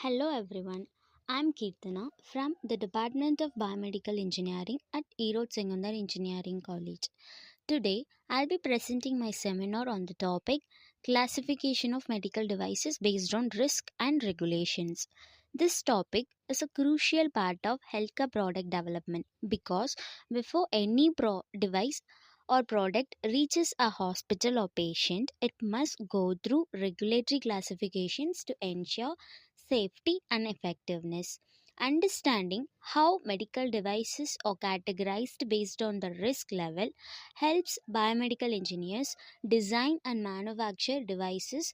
Hello everyone, I'm Kirtana from the Department of Biomedical Engineering at Erode Secondary Engineering College. Today, I'll be presenting my seminar on the topic Classification of Medical Devices based on Risk and Regulations. This topic is a crucial part of healthcare product development because before any device or product reaches a hospital or patient, it must go through regulatory classifications to ensure safety and effectiveness. Understanding how medical devices are categorized based on the risk level helps biomedical engineers design and manufacture devices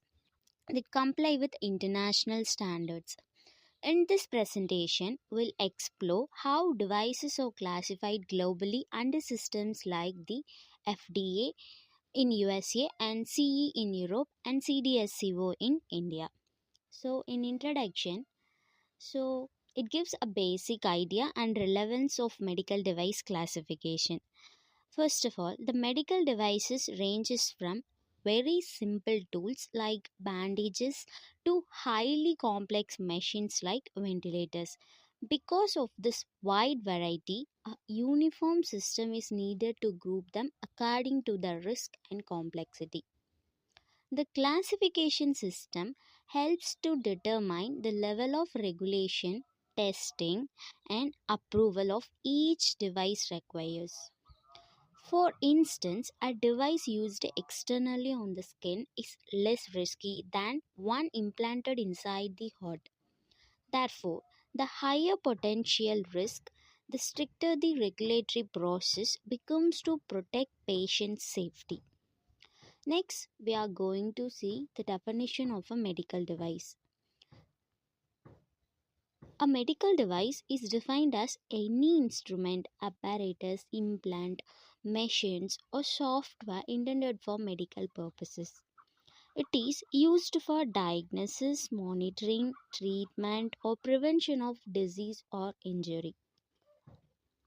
that comply with international standards. In this presentation, we'll explore how devices are classified globally under systems like the FDA in USA and CE in Europe and CDSCO in India. So, in introduction, it gives a basic idea and relevance of medical device classification. First of all, the medical devices ranges from very simple tools like bandages to highly complex machines like ventilators. Because of this wide variety, a uniform system is needed to group them according to the risk and complexity. The classification system helps to determine the level of regulation, testing, and approval of each device requires. For instance, a device used externally on the skin is less risky than one implanted inside the heart. Therefore, the higher potential risk, the stricter the regulatory process becomes to protect patient safety. Next, we are going to see the definition of a medical device. A medical device is defined as any instrument, apparatus, implant, machines, or software intended for medical purposes. It is used for diagnosis, monitoring, treatment, or prevention of disease or injury.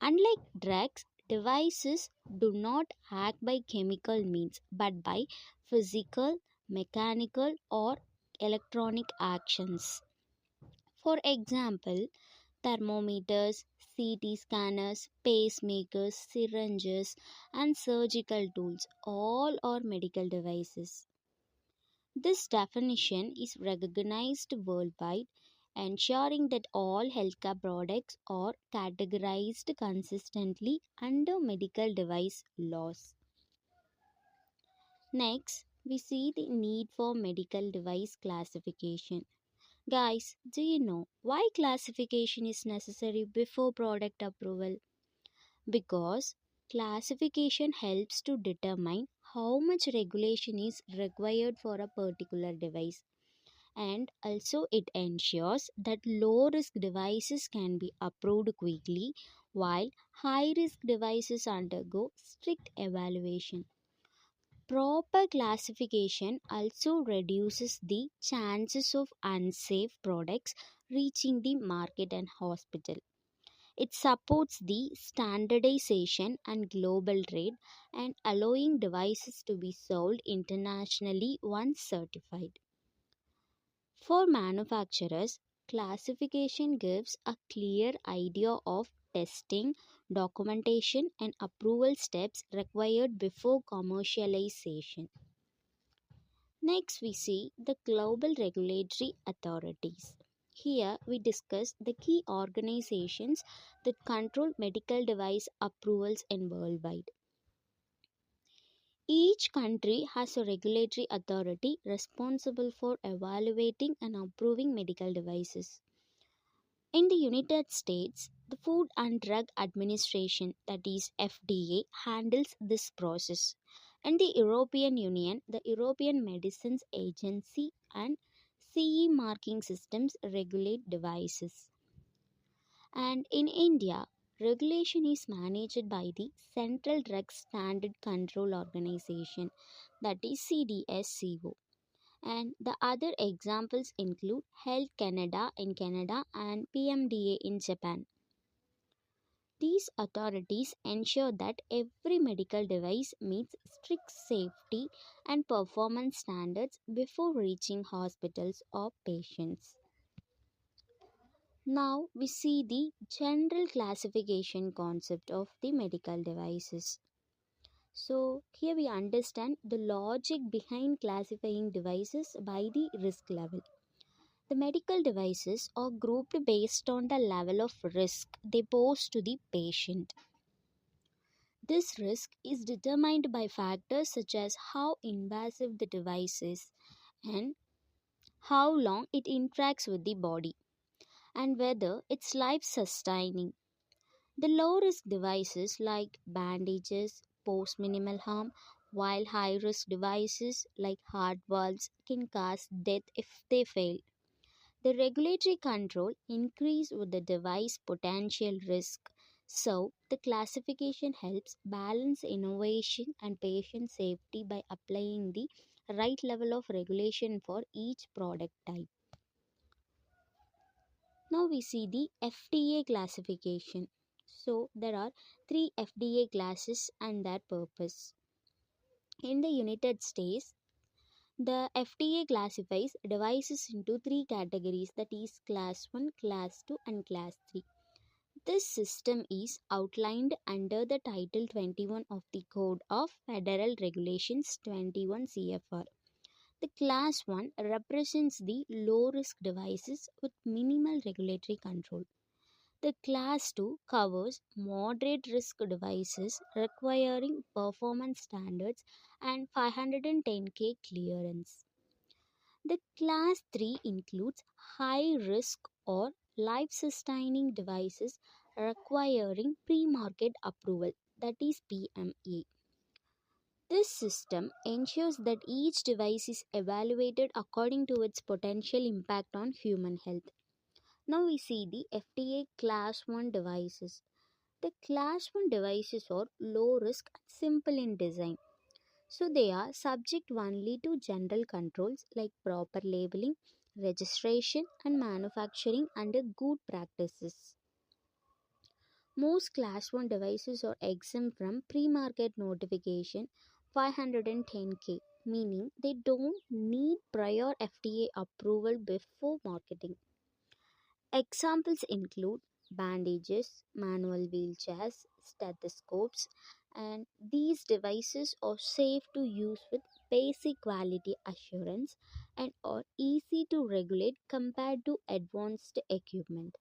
Unlike drugs, devices do not act by chemical means but by physical, mechanical, or electronic actions. For example, thermometers, CT scanners, pacemakers, syringes, and surgical tools all are medical devices. This definition is recognized worldwide, ensuring that all healthcare products are categorized consistently under medical device laws. Next, we see the need for medical device classification. Guys, do you know why classification is necessary before product approval? Because classification helps to determine how much regulation is required for a particular device, and also it ensures that low risk devices can be approved quickly while high risk devices undergo strict evaluation. Proper classification also reduces the chances of unsafe products reaching the market and hospital. It supports the standardization and global trade and allowing devices to be sold internationally once certified. For manufacturers, classification gives a clear idea of testing, documentation, and approval steps required before commercialization. Next, we see the global regulatory authorities. Here, we discuss the key organizations that control medical device approvals in worldwide. Each country has a regulatory authority responsible for evaluating and approving medical devices. In the United States, the Food and Drug Administration, that is FDA, handles this process. In the European Union, the European Medicines Agency and CE marking systems regulate devices. And in India, regulation is managed by the Central Drug Standard Control Organization, that is CDSCO. And the other examples include Health Canada in Canada and PMDA in Japan. These authorities ensure that every medical device meets strict safety and performance standards before reaching hospitals or patients. Now we see the general classification concept of the medical devices. So here we understand the logic behind classifying devices by the risk level. The medical devices are grouped based on the level of risk they pose to the patient. This risk is determined by factors such as how invasive the device is and how long it interacts with the body and whether it's life sustaining. The low risk devices like bandages pose minimal harm, while high risk devices like heart valves can cause death if they fail. The regulatory control increase with the device potential risk. So, the classification helps balance innovation and patient safety by applying the right level of regulation for each product type. Now we see the FDA classification. So, there are three FDA classes and their purpose. In the United States, the FDA classifies devices into three categories, that is class 1, class 2 and class 3. This system is outlined under the Title 21 of the Code of Federal Regulations 21 CFR. The class 1 represents the low risk devices with minimal regulatory control. The class 2 covers moderate risk devices requiring performance standards and 510K clearance. The class 3 includes high risk or life sustaining devices requiring pre market approval, that is PMA. This system ensures that each device is evaluated according to its potential impact on human health. Now we see the FDA Class 1 devices. The Class 1 devices are low risk and simple in design. So they are subject only to general controls like proper labeling, registration, and manufacturing under good practices. Most Class 1 devices are exempt from pre market notification 510K, meaning they don't need prior FDA approval before marketing. Examples include bandages, manual wheelchairs, stethoscopes, and these devices are safe to use with basic quality assurance and are easy to regulate compared to advanced equipment.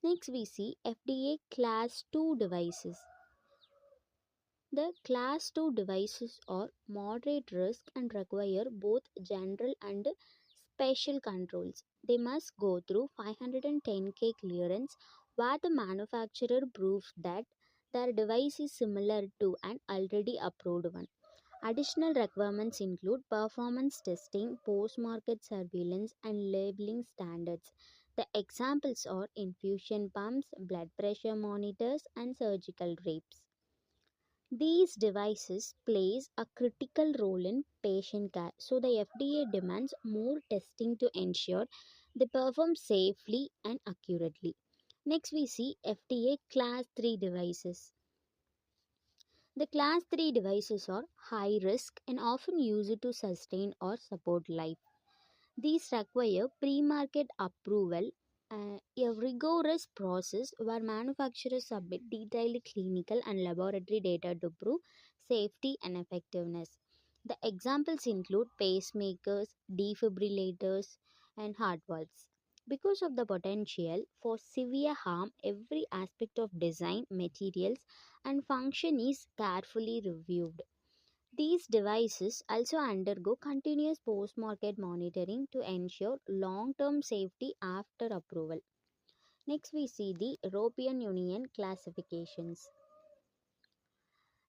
Next, we see FDA Class 2 devices. The Class 2 devices are moderate risk and require both general and special controls. They must go through 510K clearance where the manufacturer proves that their device is similar to an already approved one. Additional requirements include performance testing, post market surveillance, and labeling standards. The examples are infusion pumps, blood pressure monitors, and surgical drapes. These devices plays a critical role in patient care, so the FDA demands more testing to ensure they perform safely and accurately. Next, we see FDA Class 3 devices. The Class 3 devices are high risk and often used to sustain or support life. These require pre market approval, a rigorous process where manufacturers submit detailed clinical and laboratory data to prove safety and effectiveness. The examples include pacemakers, defibrillators, and heart valves. Because of the potential for severe harm, every aspect of design, materials, and function is carefully reviewed. These devices also undergo continuous post market monitoring to ensure long term safety after approval. Next, we see the European Union classifications.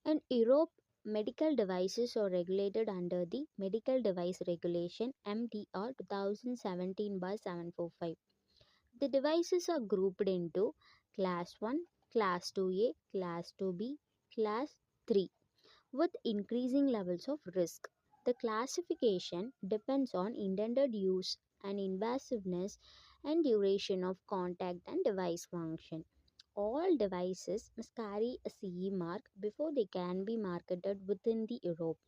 In Europe, medical devices are regulated under the Medical Device Regulation MDR 2017 by 745. The devices are grouped into Class 1, Class 2A, Class 2B, Class 3 with increasing levels of risk. The classification depends on intended use and invasiveness and duration of contact and device function. All devices must carry a CE mark before they can be marketed within the Europe.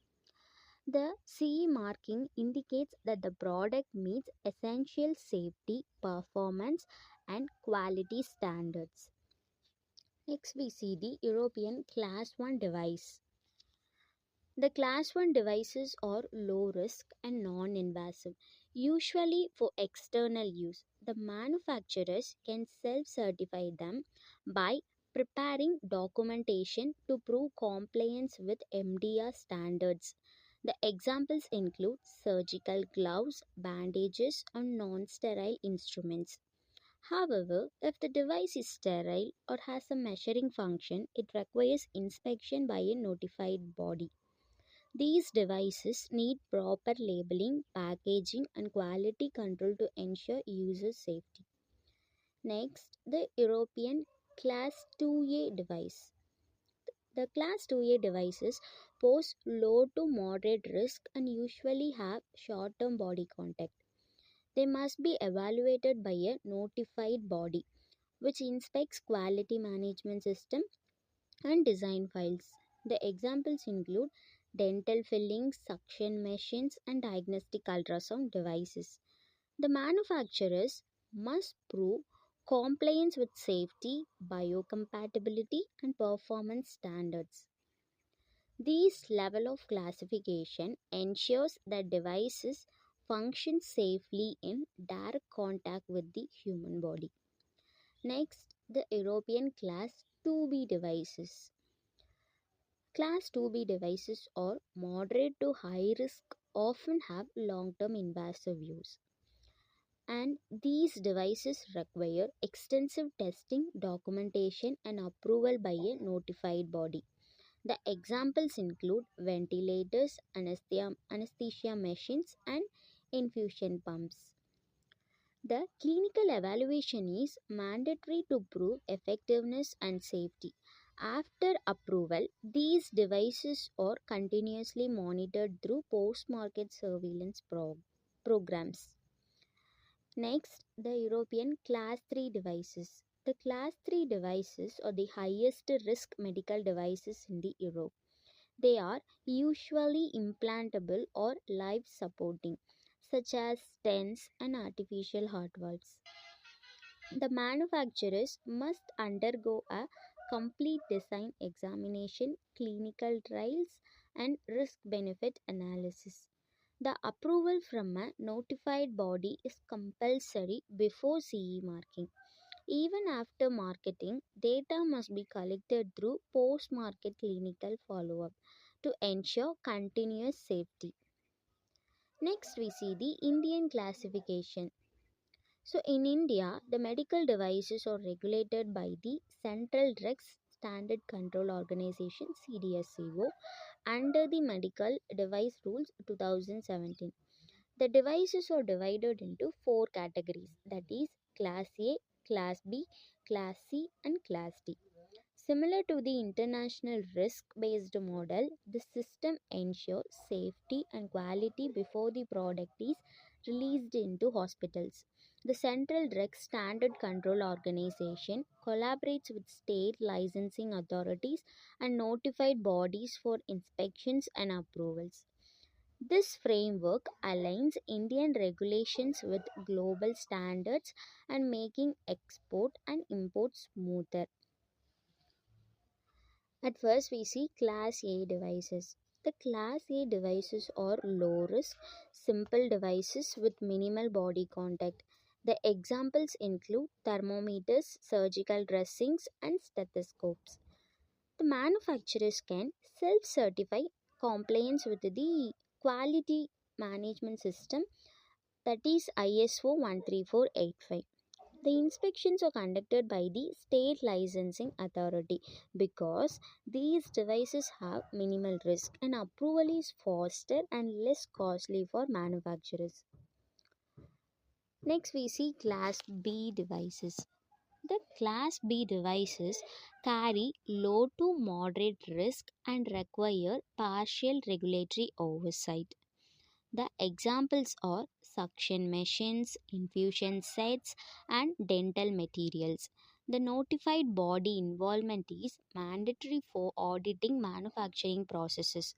The CE marking indicates that the product meets essential safety, performance, and quality standards. Next, we see the European Class 1 device. The Class 1 devices are low risk and non invasive, usually for external use. The manufacturers can self certify them by preparing documentation to prove compliance with MDR standards. The examples include surgical gloves, bandages, and non sterile instruments. However, if the device is sterile or has a measuring function, it requires inspection by a notified body. These devices need proper labeling, packaging, and quality control to ensure user safety. Next, the European Class 2A device. The Class 2A devices pose low to moderate risk and usually have short term body contact. They must be evaluated by a notified body, which inspects quality management system and design files. The examples include dental fillings, suction machines, and diagnostic ultrasound devices. The manufacturers must prove compliance with safety, biocompatibility, and performance standards. This level of classification ensures that devices function safely in direct contact with the human body. Next, the European Class 2B devices. Class 2B devices are moderate to high risk, often have long term invasive use, and these devices require extensive testing, documentation, and approval by a notified body. The examples include ventilators, anesthesia machines, and infusion pumps. The clinical evaluation is mandatory to prove effectiveness and safety. After approval, these devices are continuously monitored through post market surveillance programs. Next, the European Class 3 devices. The Class 3 devices are the highest risk medical devices in the Europe. They are usually implantable or life supporting, such as stents and artificial heart valves. The manufacturers must undergo a complete design examination, clinical trials, and risk benefit analysis. The approval from a notified body is compulsory before CE marking. Even after marketing, data must be collected through post market clinical follow up to ensure continuous safety. Next, we see the Indian classification. So, in India, the medical devices are regulated by the Central Drugs Standard Control Organization CDSCO under the Medical Device Rules 2017. The devices are divided into four categories, that is, Class A, Class B, Class C, and Class D. Similar to the international risk based model, the system ensures safety and quality before the product is released into hospitals. The Central Drug Standard Control Organization collaborates with state licensing authorities and notified bodies for inspections and approvals. This framework aligns Indian regulations with global standards and making export and import smoother. At first, we see Class A devices. The Class A devices are low risk, simple devices with minimal body contact. The examples include thermometers, surgical dressings, and stethoscopes. The manufacturers can self certify compliance with the quality management system, that is ISO 13485. The inspections are conducted by the state licensing authority because these devices have minimal risk and approval is faster and less costly for manufacturers. Next, we see Class B devices. The Class B devices carry low to moderate risk and require partial regulatory oversight. The examples are suction machines, infusion sets, and dental materials. The notified body involvement is mandatory for auditing manufacturing processes.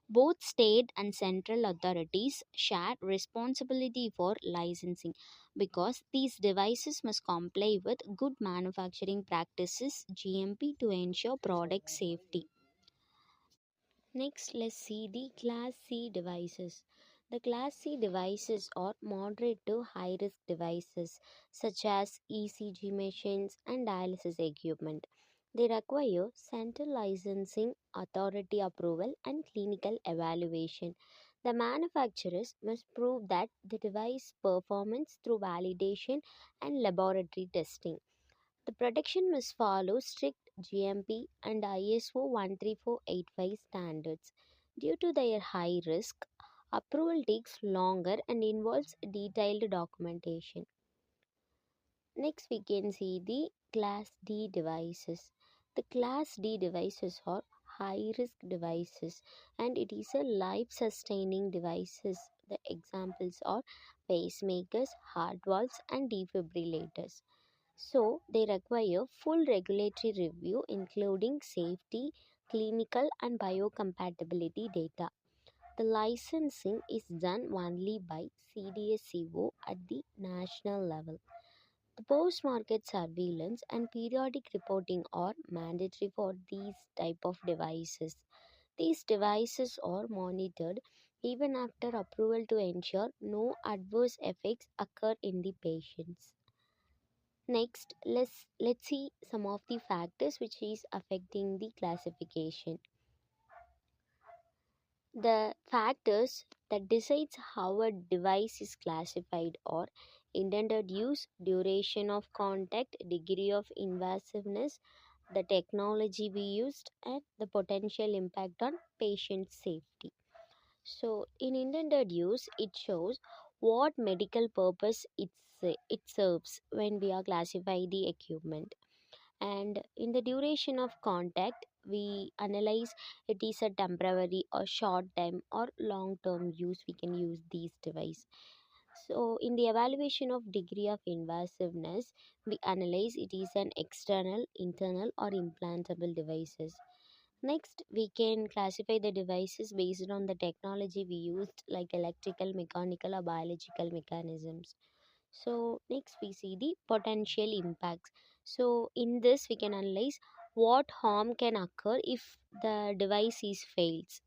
Both state and central authorities share responsibility for licensing because these devices must comply with good manufacturing practices GMP to ensure product safety. Next, let's see the Class C devices. The Class C devices are moderate to high risk devices such as ECG machines and dialysis equipment. They require central licensing, authority approval, and clinical evaluation. The manufacturers must prove that the device performance through validation and laboratory testing. The production must follow strict GMP and ISO 13485 standards. Due to their high risk, approval takes longer and involves detailed documentation. Next, we can see the Class D devices. The Class D devices are high risk devices and it is a life sustaining devices. The examples are pacemakers, heart valves, and defibrillators. So, they require full regulatory review, including safety, clinical, and biocompatibility data. The licensing is done only by CDSCO at the national level. The post market surveillance and periodic reporting are mandatory for these type of devices. These devices are monitored even after approval to ensure no adverse effects occur in the patients. Next, let's see some of the factors which is affecting the classification. The factors that decides how a device is classified are intended use, duration of contact, degree of invasiveness, the technology we used, and the potential impact on patient safety. So, in intended use, it shows what medical purpose it serves when we are classify the equipment. And in the duration of contact, we analyze it is a temporary or short time or long term use. We can use these device. So, in the evaluation of degree of invasiveness, we analyze it is an external, internal, or implantable devices. Next, we can classify the devices based on the technology we used, like electrical, mechanical, or biological mechanisms. So, next we see the potential impacts. So, in this, we can analyze what harm can occur if the device is fails.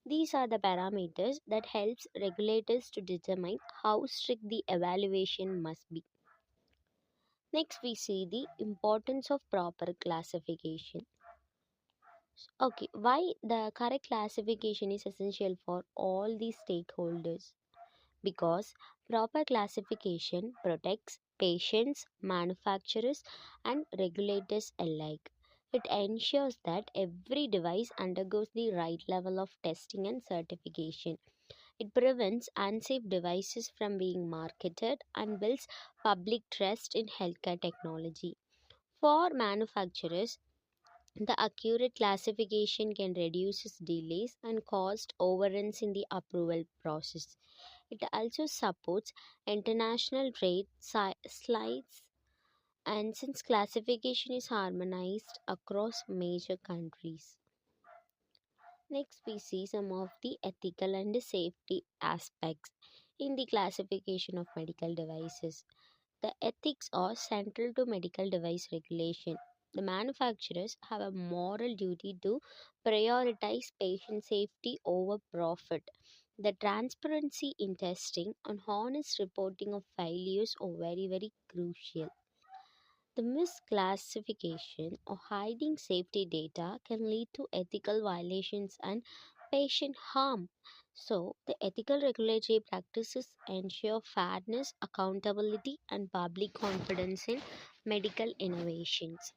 These are the parameters that helps regulators to determine how strict the evaluation must be. Next, we see the importance of proper classification. Okay, why the correct classification is essential for all the stakeholders? Because proper classification protects patients, manufacturers, and regulators alike. It ensures that every device undergoes the right level of testing and certification. It prevents unsafe devices from being marketed and builds public trust in healthcare technology. For manufacturers, the accurate classification can reduce delays and cost overruns in the approval process. It also supports international trade slides and since classification is harmonized across major countries. Next, we see some of the ethical and safety aspects in the classification of medical devices. The ethics are central to medical device regulation. The manufacturers have a moral duty to prioritize patient safety over profit. The transparency in testing and honest reporting of failures are very crucial. The misclassification or hiding safety data can lead to ethical violations and patient harm. So, the ethical regulatory practices ensure fairness, accountability, and public confidence in medical innovations.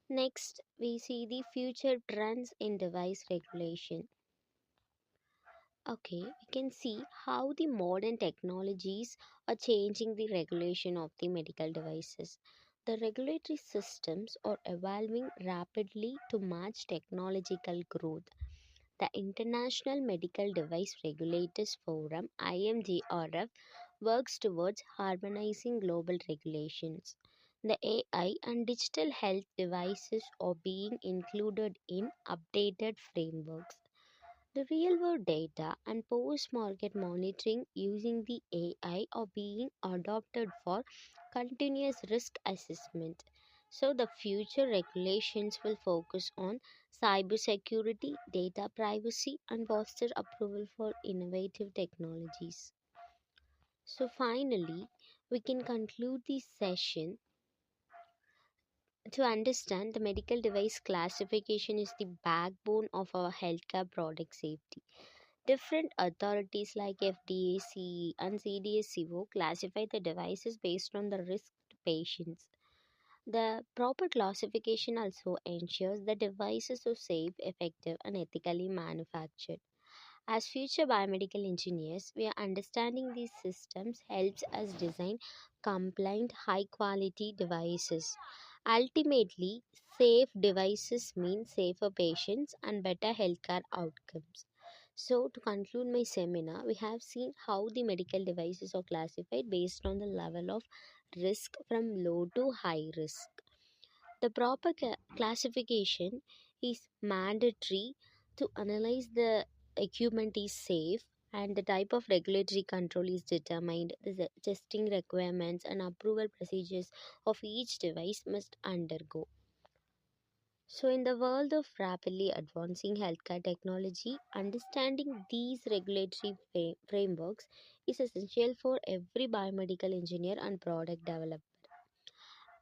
Next, we see the future trends in device regulation. Okay, we can see how the modern technologies are changing the regulation of the medical devices. The regulatory systems are evolving rapidly to match technological growth. The International Medical Device Regulators Forum IMGRF works towards harmonizing global regulations. The AI and digital health devices are being included in updated frameworks. The real world data and post market monitoring using the AI are being adopted for continuous risk assessment. So, the future regulations will focus on cybersecurity, data privacy, and foster approval for innovative technologies. So, finally, we can conclude this session. To understand, the medical device classification is the backbone of our healthcare product safety. Different authorities like FDA, CE, and CDSCO classify the devices based on the risk to patients. The proper classification also ensures the devices are safe, effective, and ethically manufactured. As future biomedical engineers, we are understanding these systems helps us design compliant, high quality devices. Ultimately, safe devices mean safer patients and better healthcare outcomes. So, to conclude my seminar, we have seen how the medical devices are classified based on the level of risk from low to high risk. The proper classification is mandatory to analyze the equipment is safe, and the type of regulatory control is determined. The testing requirements and approval procedures of each device must undergo. So, in the world of rapidly advancing healthcare technology, understanding these regulatory frameworks is essential for every biomedical engineer and product developer.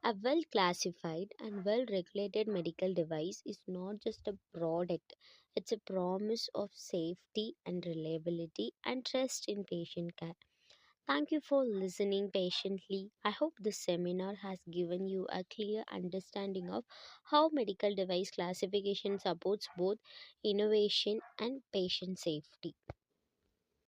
A well classified and well regulated medical device is not just a product, it's a promise of safety and reliability and trust in patient care. Thank you for listening patiently. I hope this seminar has given you a clear understanding of how medical device classification supports both innovation and patient safety.